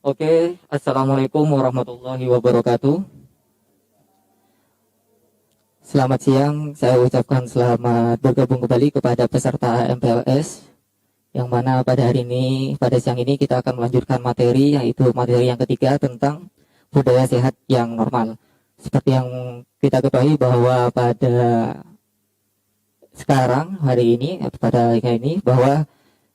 Oke, Assalamualaikum warahmatullahi wabarakatuh. Selamat siang, saya ucapkan selamat bergabung kembali kepada peserta MPLS, yang mana pada hari ini, pada siang ini kita akan melanjutkan materi, yaitu materi yang ketiga tentang budaya sehat yang normal. Seperti yang kita ketahui bahwa pada sekarang, hari ini, pada hari ini, bahwa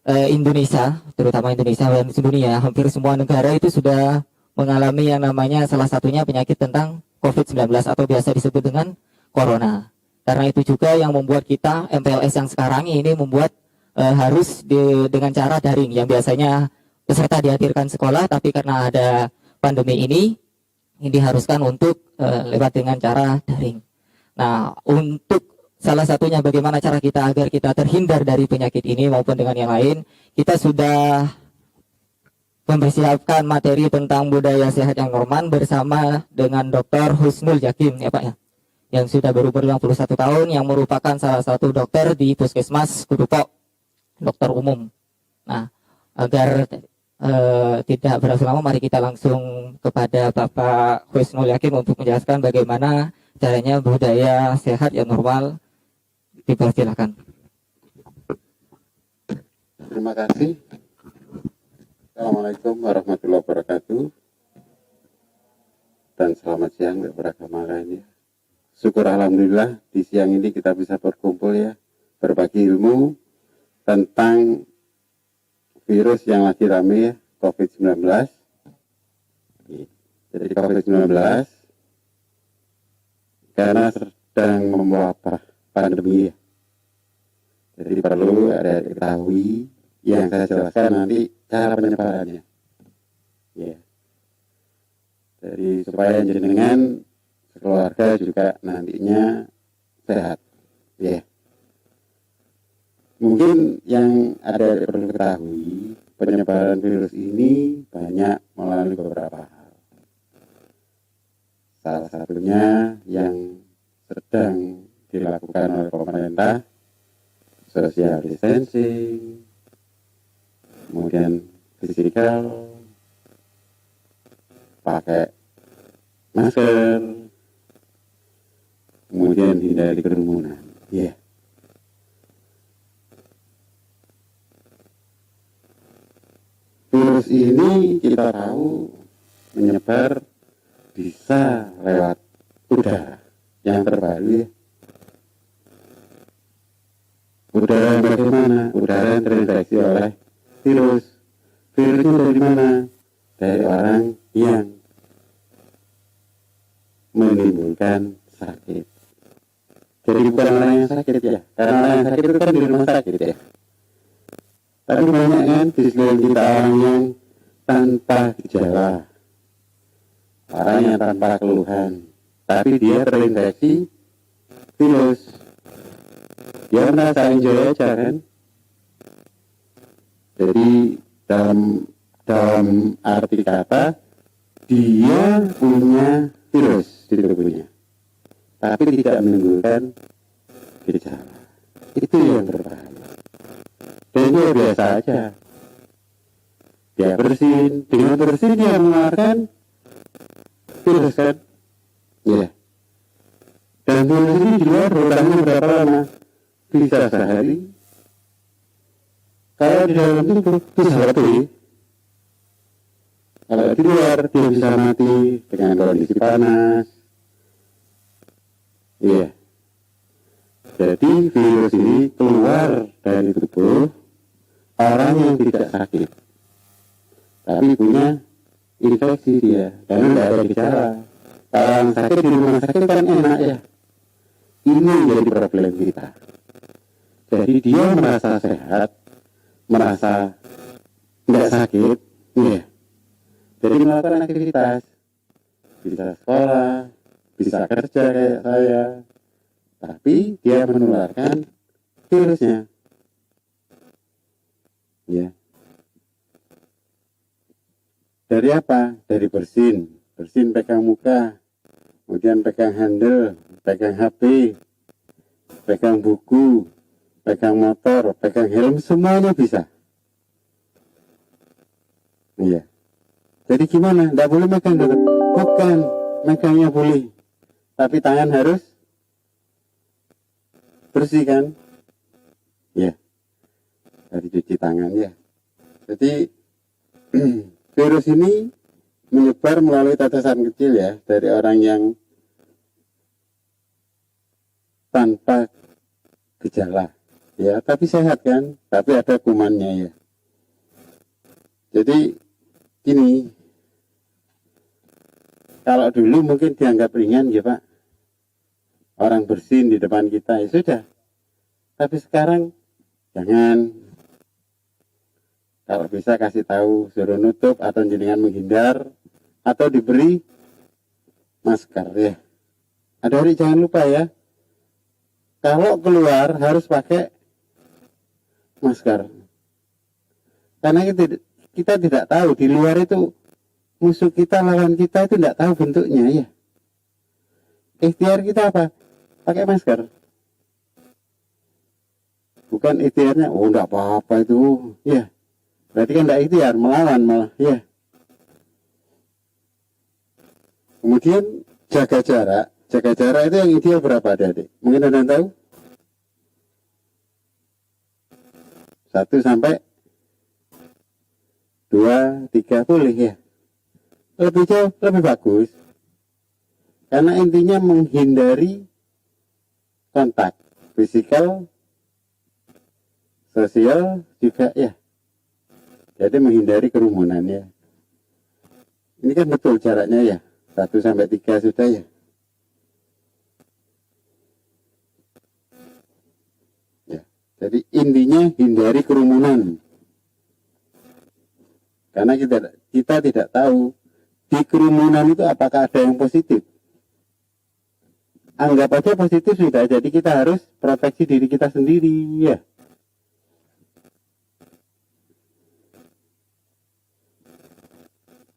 Indonesia, terutama Indonesia dan dunia, hampir semua negara itu sudah mengalami yang namanya salah satunya penyakit tentang COVID-19 atau biasa disebut dengan Corona. Karena itu juga yang membuat kita MPLS yang sekarang ini membuat harus dengan cara daring yang biasanya peserta dihadirkan sekolah, tapi karena ada pandemi ini diharuskan untuk lewat dengan cara daring. Nah, untuk salah satunya bagaimana cara kita agar kita terhindar dari penyakit ini maupun dengan yang lain, kita sudah mempersiapkan materi tentang budaya sehat yang normal bersama dengan Dr. Husnul Yakin ya Pak ya, yang sudah berumur 51 tahun, yang merupakan salah satu dokter di Puskesmas Kudupo, dokter umum. Nah, agar tidak berlangsung lama, mari kita langsung kepada Bapak Husnul Yakin untuk menjelaskan bagaimana caranya budaya sehat yang normal. Dipersilakan. Terima kasih. Assalamualaikum warahmatullahi wabarakatuh. Dan selamat siang beragama lainnya. Syukur alhamdulillah di siang ini kita bisa berkumpul ya, berbagi ilmu tentang virus yang lagi rame ya, COVID-19. Jadi COVID-19 karena sedang mewabah pandemi ya. Jadi perlu ada diketahui yang saya jelaskan nanti cara penyebarannya. Ya. Jadi supaya jenengan keluarga juga nantinya sehat. Ya. Mungkin yang ada perlu diketahui, penyebaran virus ini banyak melalui beberapa hal. Salah satunya yang sedang dilakukan oleh pemerintah, social distancing, kemudian fisikal, pakai masker, kemudian hindari kerumunan. Ya. Virus ini kita tahu menyebar bisa lewat udara yang terbaru ya. Udara yang bagaimana? Udara yang terinfeksi oleh virus. Virusnya dari mana? Dari orang yang menimbulkan sakit. Jadi bukan orang yang sakit ya. Karena orang yang sakit itu kan di rumah sakit ya. Tapi banyak kan di sekeliling kita orang yang tanpa gejala, orang yang tanpa keluhan, tapi dia terinfeksi virus. Dia merasa enjoy aja kan. Jadi dalam arti kata dia punya virus di tubuhnya, tapi tidak menimbulkan gejala. Itu yang berbahaya. Dan dia biasa aja. Dia bersin, dengan bersin dia mengeluarkan virus kan. Ya. Dan virus ini di luar bertahan berapa lama? Bisa sehari. Kalau di dalam tubuh bisa lebih. Kalau di luar dia bisa mati dengan kondisi panas. Iya. Jadi virus ini keluar dari tubuh orang yang tidak sakit, tapi punya infeksi dia, karena tidak ada gejala. Kalau orang sakit di rumah sakit kan enak ya. Ini jadi problem kita. Jadi dia merasa sehat, merasa tidak sakit, ya. Jadi melakukan aktivitas, bisa sekolah, bisa kerja kayak saya, tapi dia menularkan virusnya. Ya. Dari apa? Dari bersin. Bersin pegang muka, kemudian pegang handle, pegang HP, pegang buku, pegang motor, pegang helm, semuanya bisa. Iya. Jadi gimana? Tidak boleh megang, dokter? Bukan, megangnya boleh, tapi tangan harus bersih kan? Ya, dari cuci tangan ya. Jadi virus ini menyebar melalui tetesan kecil ya, dari orang yang tanpa gejala ya, tapi sehat kan, tapi ada kumannya ya. Jadi gini, kalau dulu mungkin dianggap ringan ya Pak, orang bersin di depan kita ya sudah, tapi sekarang jangan. Kalau bisa kasih tahu, suruh nutup atau jenengan menghindar atau diberi masker ya. Adik-adik jangan lupa ya, kalau keluar harus pakai masker. Karena kita tidak tahu di luar itu musuh kita, lawan kita itu tidak tahu bentuknya ya. Ikhtiar kita apa? Pakai masker. Bukan ikhtiarnya, oh enggak apa-apa itu ya. Berarti kan tidak ikhtiar, melawan malah ya. Kemudian jaga jarak. Jaga jarak itu yang ideal berapa adik-adik? Mungkin ada yang tahu? 1 sampai 2, 3 boleh ya. Lebih jauh, lebih bagus. Karena intinya menghindari kontak fisikal, sosial juga ya. Jadi menghindari kerumunan ya. Ini kan betul jaraknya ya. 1 sampai 3 sudah ya. Ya. Jadi intinya hindari kerumunan. Karena kita tidak tahu di kerumunan itu apakah ada yang positif. Anggap aja positif sudah, jadi kita harus proteksi diri kita sendiri ya.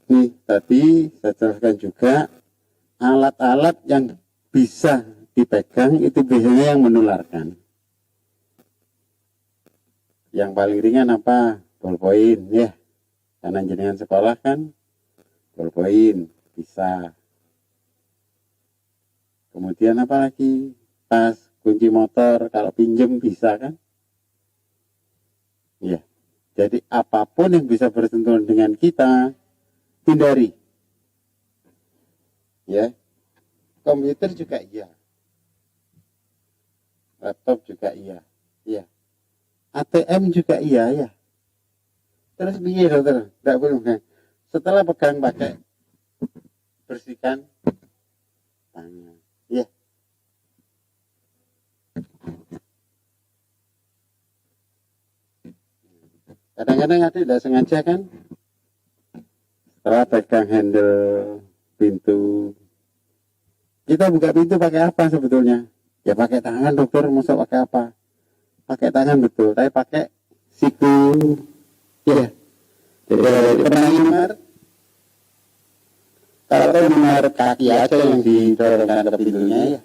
Nih tadi saya jelaskan juga alat-alat yang bisa dipegang itu biasanya yang menularkan. Yang paling ringan apa? Ballpoint ya. Karena jenengan sekolah kan ballpoint bisa. Kemudian apa lagi? Tas, kunci motor, kalau pinjem bisa kan? Ya. Jadi apapun yang bisa bersentuhan dengan kita, hindari. Ya. Komputer juga iya. Laptop juga iya. Iya. ATM juga iya ya. Terus begini dokter, tidak boleh. Setelah pegang pakai, bersihkan tangan. Ya. Kadang-kadang ada tidak sengaja kan, setelah pegang handle pintu, kita buka pintu pakai apa sebetulnya? Ya pakai tangan dokter, masa pakai apa? Pakai tangan betul, tapi pakai siku. Ya. Jadi pernah dengar? Kalau dengar kaki aja yang didorongkan ke pintunya ya.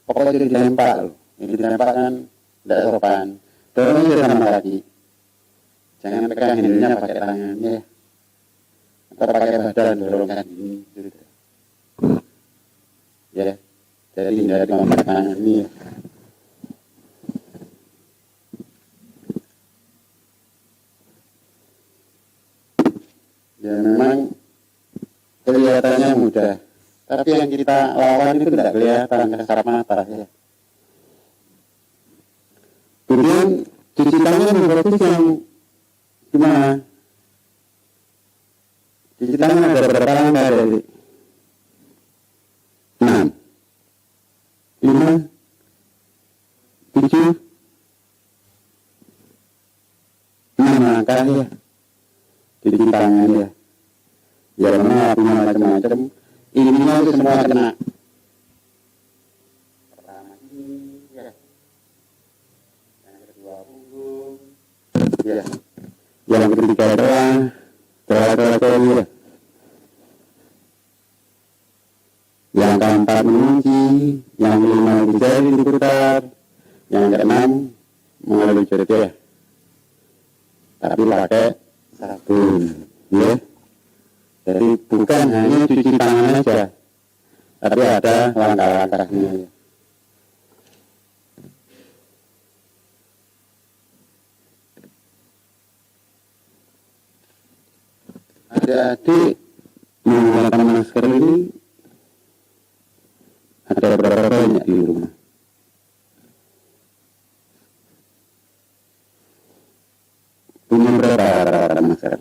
Pokoknya dilempar loh. Ini dilempar kan tidak sopan. Dorong aja sama kaki. Jangan pegang handle-nya pakai tangan ya. Atau pakai badan dorongkan ini. Gitu. Ya. Jadi hindari kontak tangan ini ya. Ya memang kelihatannya mudah, tapi yang kita lawan itu tidak kelihatan kasat mata ya. Kemudian cuci tangan berarti yang gimana? Cuci tangan ada berapa langkah dari 6, 5, 7, 6 langkah ya. Cuci tangan ya. Ya memang punya macam-macam. Ininya itu semua kena. Pertama ini ya. Yang kedua punggung. Ya. Yang ketiga adalah celah-celah ya. Yang keempat mengunci. Yang kelima jari diputar. Yang keenam mengalami jari ya. Tapi pakai sabun ya. Jadi bukan hanya cuci tangan aja, tapi ada langkah-langkahnya. Adik-adik menggunakan masker ini ada berapa banyak di rumah? Punya berapa masker?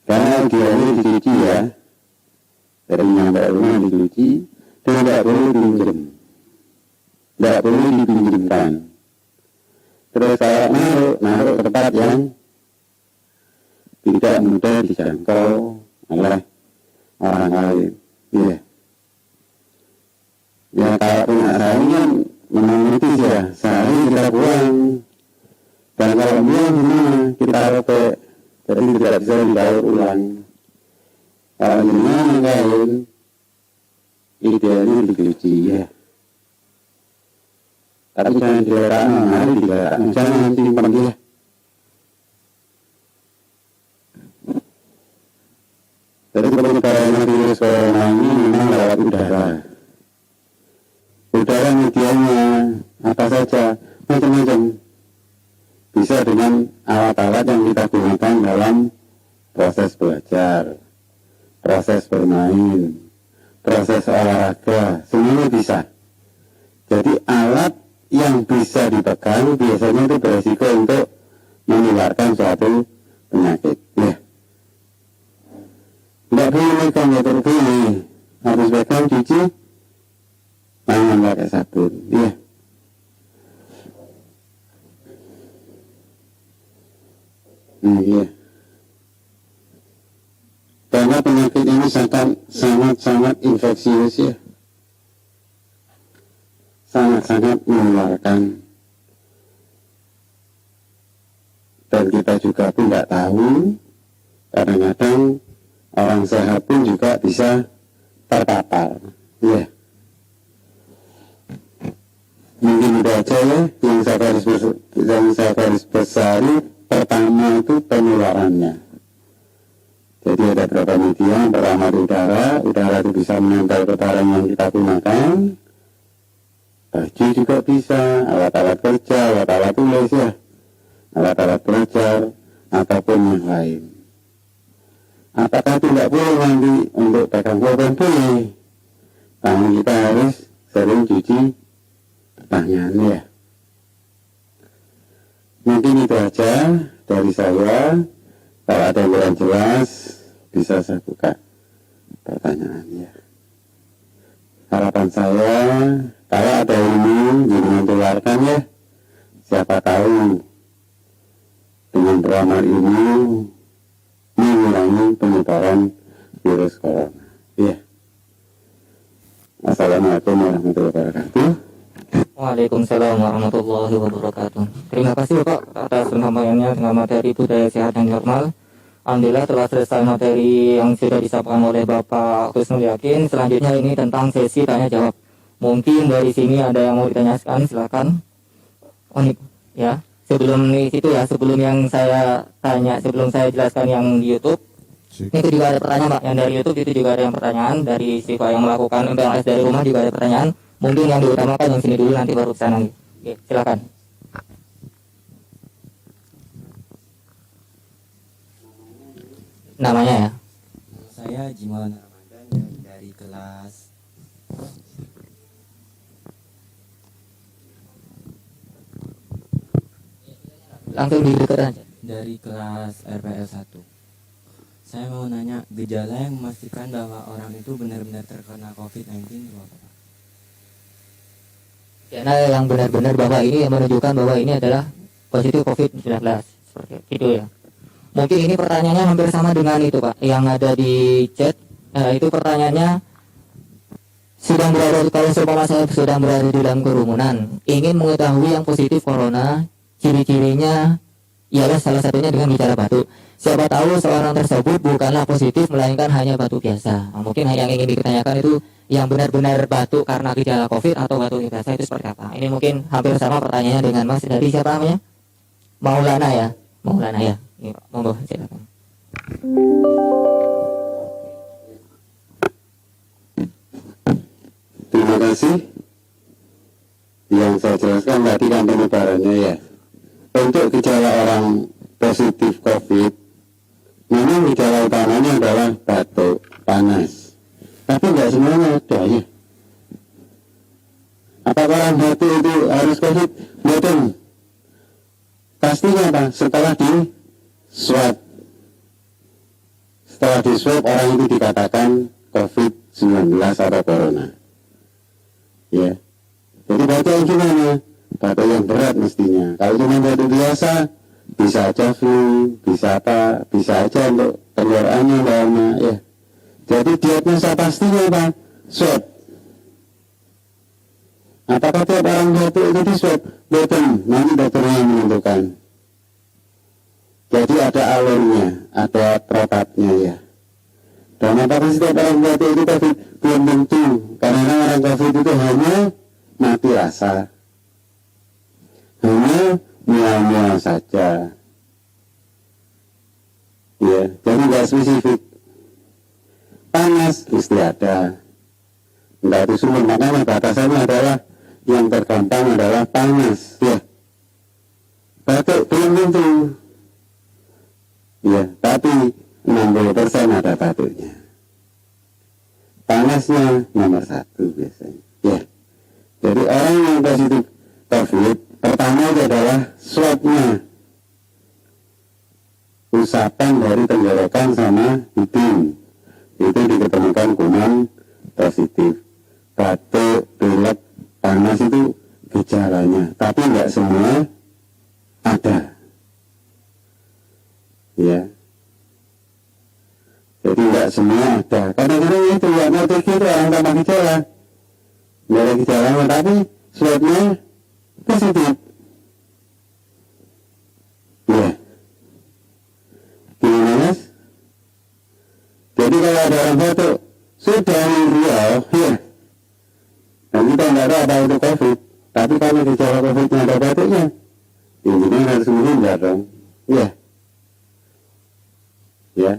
Karena dia ini dicuci ya, dari nyampe rumah dicuci, tidak boleh pinjam, tidak boleh dipinjamkan. Terus saya naruh ke tempat yang tidak mudah dijangkau oleh orang lain. Iya. Ya kalau punya saya kan memang itu ya, sehari kita buang. Dan kalau buang gimana? Kita robek, jadi tidak bisa didaur ulang. Kalau gimana kain, idealnya dicuci ya. Tapi jangan diletakkan, hari diletakkan, jangan simpan dia. Jadi penyebaran virus corona ini memang lewat udara. Udara medianya apa saja, macam-macam. Bisa dengan alat-alat yang kita gunakan dalam proses belajar, proses bermain, proses olahraga, semuanya bisa. Jadi alat yang bisa dipegang biasanya itu beresiko untuk menularkan suatu penyakit. Ya. Tidak boleh megang, ya boleh. Harus pegang, cuci tangan pakai sabun. Ya. Iya. Karena penyakit ini sangat infeksius ya. Sangat menularkan. Dan kita juga pun tidak tahu, kadang-kadang orang sehat pun juga bisa terpapar. Ya. Mungkin itu aja ya yang saya garis besari. Pertama itu penularannya. Jadi ada beberapa media. Pertama di udara itu bisa menempel ke barang yang kita gunakan. Baju juga bisa, alat-alat kerja, alat-alat tulis ya, alat-alat belajar, ataupun yang lain. Apakah tidak boleh nanti untuk pegang korban? Boleh. Namun kita harus sering cuci tangan ya. Mungkin itu aja dari saya. Kalau ada yang kurang jelas, bisa saya buka pertanyaannya. Harapan saya, kalau ada ilmu, jangan tularkan ya. Siapa tahu dengan beramal ilmu mengurangi penyebaran virus corona. Ya. Assalamualaikum warahmatullahi wabarakatuh. Waalaikumsalam warahmatullahi wabarakatuh. Terima kasih Bapak atas penyampaiannya dengan materi budaya sehat dan normal. Alhamdulillah telah selesai materi yang sudah disampaikan oleh Bapak Husnul Yakin. Selanjutnya ini tentang sesi tanya jawab. Mungkin dari sini ada yang mau ditanyakan, silakan. Oh ini ya. Sebelum itu ya, sebelum yang saya tanya, sebelum saya jelaskan yang di YouTube, itu juga ada pertanyaan Pak. Yang dari YouTube itu juga ada yang pertanyaan, dari siswa yang melakukan MPLS dari rumah juga ada pertanyaan. Mungkin yang diutamakan yang sini dulu, nanti baru ke sana. Oke, silakan. Namanya ya? Saya Jimawan Ramadan dari kelas Langsung dibuka aja. dari kelas RPL 1. Saya mau nanya, gejala yang memastikan bahwa orang itu benar-benar terkena COVID-19 itu apa, Pak? Karena yang benar-benar bahwa ini yang menunjukkan bahwa ini adalah positif COVID-19 seperti itu ya. Mungkin ini pertanyaannya hampir sama dengan itu Pak yang ada di chat. Itu pertanyaannya, sedang berada, kalau seumpama saya sedang berada di dalam kerumunan, ingin mengetahui yang positif corona, ciri-cirinya ialah salah satunya dengan bicara batuk. Siapa tahu seorang tersebut bukanlah positif melainkan hanya batuk biasa. Nah, mungkin yang ingin ditanyakan itu yang benar-benar batuk karena gejala COVID atau batuk biasa itu seperti apa? Ini mungkin hampir sama pertanyaan dengan Mas dari siapa namanya? Maulana ya, Maulana ya. Ini, monggo silakan. Terima kasih. Yang saya jelaskan tadi kan penyebarannya ya. Untuk gejala orang positif COVID, memang gejala utamanya adalah batuk, panas. Tapi nggak semuanya ada ya. Apakah orang batuk itu harus COVID? Betul. Pastinya apa? Setelah di swab. Setelah di swab orang itu dikatakan COVID-19 atau corona. Ya. Jadi batuk yang gimana? Batuk yang berat mestinya. Kalau cuma batuk biasa, bisa aja flu, bisa apa, bisa aja untuk keluar angin lama, ya. Jadi diagnosa pastinya apa? Swab. Apakah tiap orang batuk itu di swab? Betul, nanti dokternya yang menentukan. Jadi ada alurnya, ada protapnya ya. Dan apakah setiap orang batuk itu COVID? Belum tentu, karena orang COVID itu hanya mati rasa, hanya mual-mual saja, ya. Jadi nggak spesifik. Panas mesti ada, nggak itu sumber, makanya batasannya adalah yang tergampang adalah panas, ya. Batuk belum tentu, ya, tapi 60% ada batuknya. Panasnya nomor 1 biasanya, ya. Jadi orang yang positif COVID, pertama itu adalah swabnya, usapan dari tenggorokan sama hidung, itu diketemukan kuman positif. Batuk, pilek, panas itu gejalanya, tapi nggak semua ada, ya. Jadi nggak semua ada. Kadang-kadang itu yang OTG itu orang tanpa gejala, nggak ada gejalanya, tapi swabnya positif. Ya, gimana Mas? Jadi kalau ada orang batuk sudah real, ya. Dan kita nggak tahu apa itu COVID, tapi kalau gejala COVID-nya ada batuknya, intinya harus menghindar dong, ya. Ya.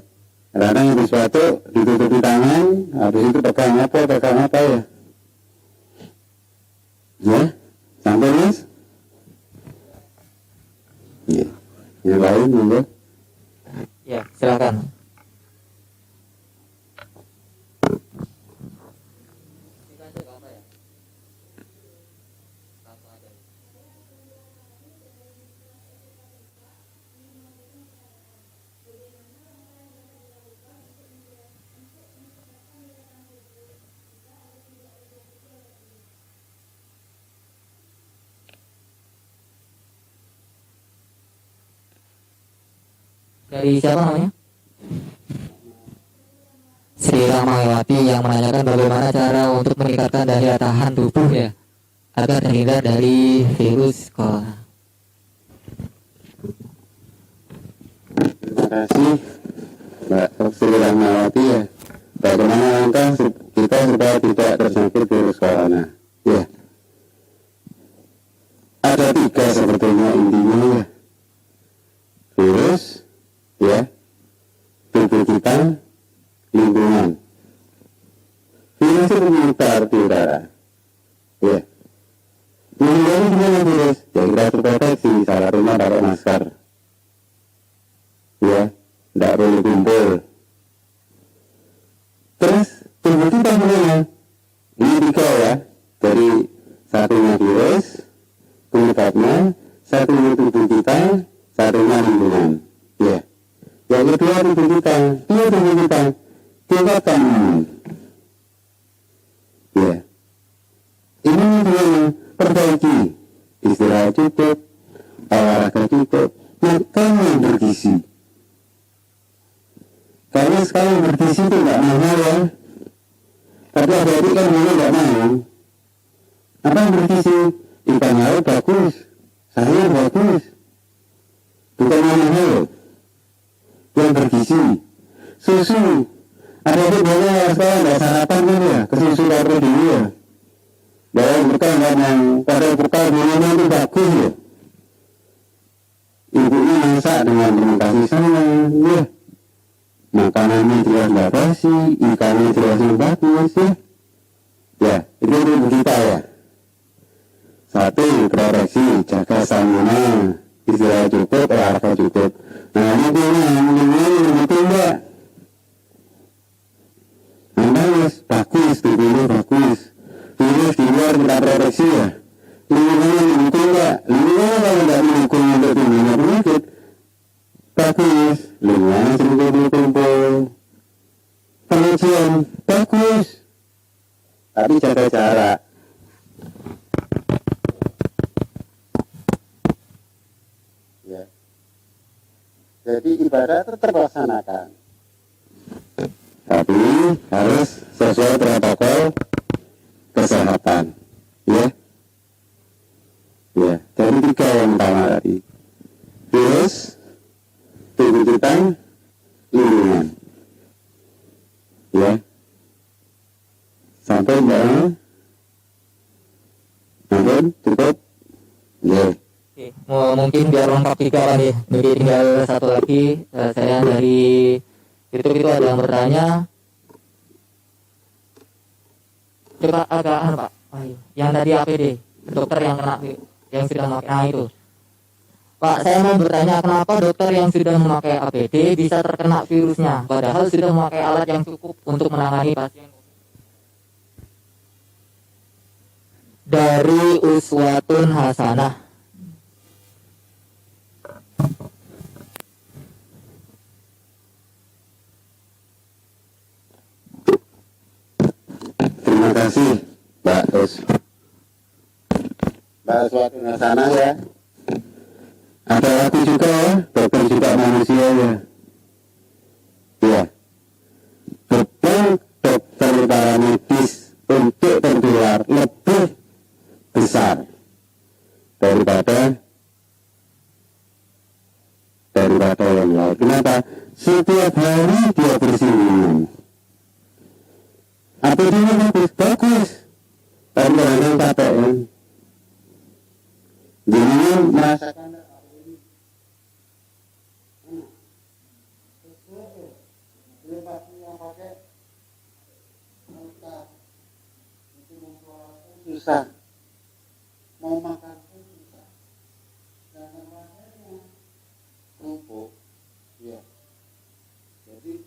Kadang habis batuk ditutupi tangan, habis itu pegang apa ya. Ya, sampai Mas? Ya, yang lain monggo. Ya, silakan. Dari siapa namanya? Sri Ramawati yang menanyakan bagaimana cara untuk meningkatkan daya tahan tubuh ya agar terhindar dari virus corona. Terima kasih Mbak Sri Ramawati ya. Bagaimana langkah kita supaya tidak terjangkit virus corona? Ya, ada 3 sebetulnya intinya ya. Virus, ya, tubuh kita, lingkungan. Virus itu menyebar di udara, ya. Menghindari gimana virus? Ya kita harus proteksi, salah satunya pakai masker, ya, tidak boleh kumpul. Terus tubuh kita gimana? Ini 3 ya, dari satunya virus, penyebabnya, satunya tubuh kita, satunya lingkungan, ya. Yang kedua tubuh kita, tingkatkan imun, ya. Ini gimana? Perbaiki, istirahat cukup, olahraga cukup, makan yang bergizi. Karena sekarang bergizi itu nggak mahal ya, tapi adik-adik kan dulu nggak mau. Apa yang bergizi? Ikan laut bagus, sayur bagus, bukan yang mahal. Yang bergizi, susu, Ada tuh biasanya sekarang nggak sarapan kan ya, kesusu baru dulu ya. Bahwa bekal kan yang pada bekal dulunya itu bagus ya. Ibunya masak dengan penuh kasih sayang, ya. Makanannya jelas nggak basi, ikannya jelas yang bagus ya. Ya, itu ibu kita ya. Satu, proteksi, jaga stamina, istirahat cukup, olahraga cukup. Nah, ini betul enggak? Nah, bagus, dulu bagus. Virus di luar kita proteksi ya. Lingkungan mendukung enggak? Lingkungan kalau nggak mendukung untuk tumbuhnya penyakit, bagus. Lingkungan sedikit berkumpul. Pengujian, bagus. Tapi jaga jarak. Ya. Jadi ibadah tetap terlaksanakan. Tapi harus sesuai protokol kesehatan. Ya. Ya, dari 3 yang utama tadi. Virus, tubuh kita, lingkungan. Ya. Sampai enggak? Mungkin cukup. Ya. Oke, mungkin biar lengkap 3 Pak nih. Jadi tinggal satu lagi. Saya dari itu ada yang bertanya. Coba agak Pak. Yang tadi APD, dokter yang kena yang sudah memakai itu. Pak, saya mau bertanya kenapa dokter yang sudah memakai APD bisa terkena virusnya, padahal sudah memakai alat yang cukup untuk menangani pasien. Dari Uswatun Hasanah. Terima kasih, Mbak Us. Mbak Uswatun Hasanah ya. Ada aku juga ya, dokter juga manusia ya. Ya. Beban dokter para medis untuk tertular lebih besar daripada yang lain. Kenapa? Setiap hari dia bersinggungan. APD-nya bagus, tapi kadang capek ya. Jadi merasakan susah, mau makan pun susah, dan rasanya numpuk, ya. Jadi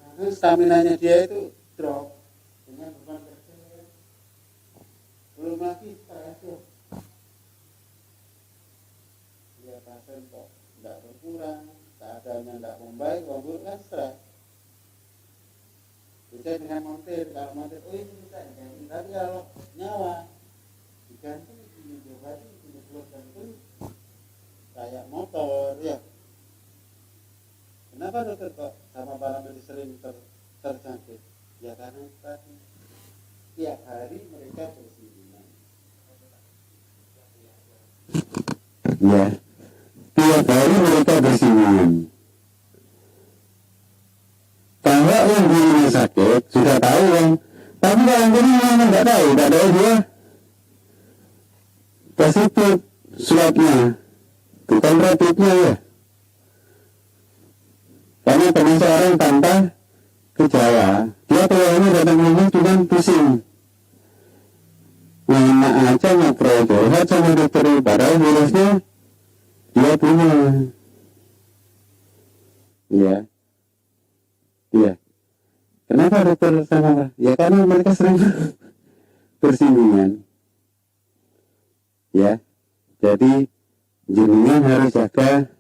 karena stamina-nya dia itu drop dengan beban kerja, belum lagi stres ya. Ya pasien kok tidak berkurang, keadaannya tidak membaik, kan stres. Bisa dengan montir, kalau montir, oh ini bisa diganti, tapi kalau nyawa diganti, diobati, diganti kayak motor ya. Kenapa dokter kok sama para medis sering terjangkit? Ya karena tadi tiap hari mereka bersinggungan. Ya, tiap hari mereka bersinggungan. Kalau yang di rumah sakit sudah tahu kan, tapi kalau yang ini memang nggak tahu dia positif swabnya, bukan rapidnya ya. Karena termasuk orang tanpa gejala, dia keluarnya datang rumah cuma pusing. Enak aja ngobrol curhat sama dokter, padahal virusnya dia punya. Ya. Iya. Kenapa dokter sama? Ya karena mereka sering bersinggungan. Ya. Jadi jenengan harus jaga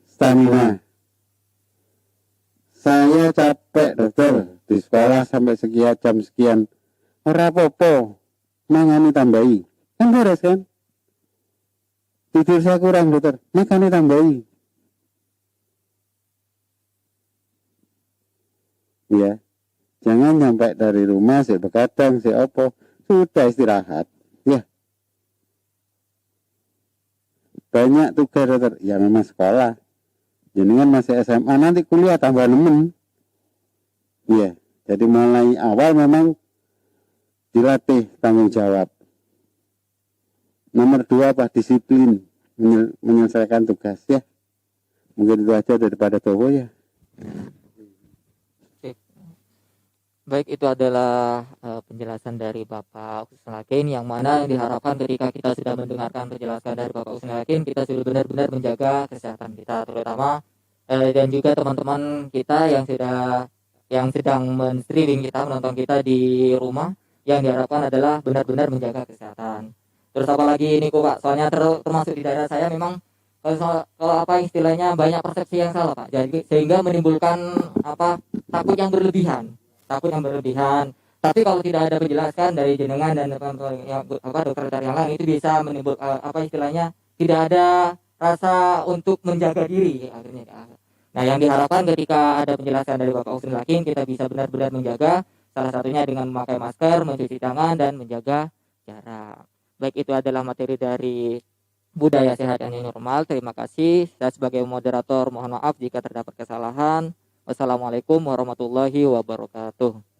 stamina. Saya capek dokter di sekolah sampai sekian jam sekian. Ora apa-apa. Mangani tambahi. Kan beres kan? Tidur saya kurang dokter. Makanya tambahi. Ya, jangan nyampe dari rumah si begadang si opo sudah istirahat. Ya, banyak tugas dokter. Ya memang sekolah. Jenengan masih SMA nanti kuliah tambah nemen. Iya, jadi mulai awal memang dilatih tanggung jawab. Nomor 2 apa? Disiplin menyelesaikan tugas ya. Mungkin itu aja daripada Towo ya. Baik, itu adalah penjelasan dari Bapak Husnul Hakim, yang mana yang diharapkan ketika kita sudah mendengarkan penjelasan dari Bapak Husnul Hakim, kita sudah benar-benar menjaga kesehatan kita, terutama dan juga teman-teman kita yang sedang men-streaming kita, menonton kita di rumah, yang diharapkan adalah benar-benar menjaga kesehatan. Terus apa lagi ini kok Pak? Soalnya termasuk di daerah saya memang kalau apa istilahnya banyak persepsi yang salah Pak. Jadi sehingga menimbulkan takut yang berlebihan. Tapi kalau tidak ada penjelasan dari jenengan dan dokter yang lain, itu bisa menimbulkan istilahnya tidak ada rasa untuk menjaga diri akhirnya. Nah, yang diharapkan ketika ada penjelasan dari Bapak Husnul Hakim, kita bisa benar-benar menjaga, salah satunya dengan memakai masker, mencuci tangan, dan menjaga jarak. Baik, itu adalah materi dari budaya sehat dan normal. Terima kasih. Saya sebagai moderator mohon maaf jika terdapat kesalahan. Wassalamualaikum warahmatullahi wabarakatuh.